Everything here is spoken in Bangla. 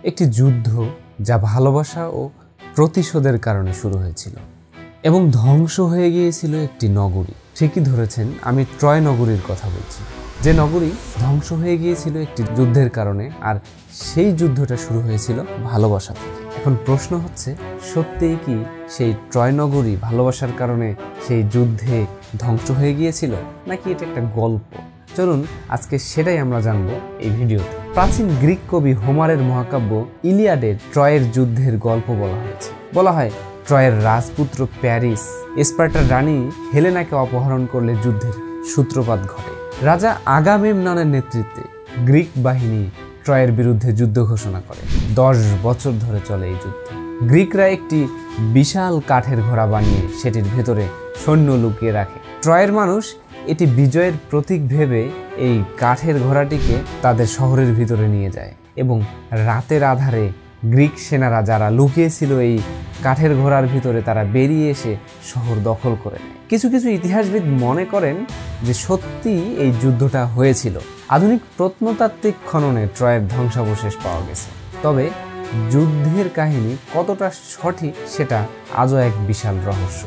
একটি যুদ্ধ যা ভালোবাসা ও প্রতিশোধের কারণে শুরু হয়েছিল এবং ধ্বংস হয়ে গিয়েছিল একটি নগরী। ঠিকই ধরেছেন, আমি ট্রয় নগরীর কথা বলছি, যে নগরী ধ্বংস হয়ে গিয়েছিল একটি যুদ্ধের কারণে, আর সেই যুদ্ধটা শুরু হয়েছিল ভালোবাসা থেকে। এখন প্রশ্ন হচ্ছে, সত্যিই কি সেই ট্রয় নগরী ভালোবাসার কারণে সেই যুদ্ধে ধ্বংস হয়ে গিয়েছিল, নাকি এটা একটা গল্প? চলুন আজকে সেটাই আমরা জানবো এই ভিডিওতে। প্রাচীন গ্রিক কবি হোমারের মহাকাব্য ইলিয়াডে ট্রয়ের যুদ্ধের গল্প বলা হয়েছে। বলা হয়, ট্রয়ের রাজপুত্র প্যারিস স্পার্টার রানী হেলেনাকে অপহরণ করলে যুদ্ধের সূত্রপাত ঘটে। রাজা আগামেমননের নেতৃত্বে গ্রিক বাহিনী ট্রয়ের বিরুদ্ধে যুদ্ধ ঘোষণা করে। 10 বছর ধরে চলে এই যুদ্ধ। গ্রিকরা একটি বিশাল কাঠের ঘোড়া বানিয়ে সেটির ভেতরে সৈন্য লুকিয়ে রাখে। ট্রয়ের মানুষ এটি বিজয়ের প্রতীক ভেবে এই কাঠের ঘোড়াটিকে তাদের শহরের ভিতরে নিয়ে যায় এবং রাতের আধারে গ্রিক সেনারা যারা লুকিয়েছিল এই কাঠের ঘোড়ার ভিতরে, তারা বেরিয়ে এসে শহর দখল করে নেয়। কিছু কিছু ইতিহাসবিদ মনে করেন যে সত্যিই এই যুদ্ধটা হয়েছিল। আধুনিক প্রত্নতাত্ত্বিক খননে ট্রয়ের ধ্বংসাবশেষ পাওয়া গেছে, তবে যুদ্ধের কাহিনী কতটা সঠিক সেটা আজও এক বিশাল রহস্য।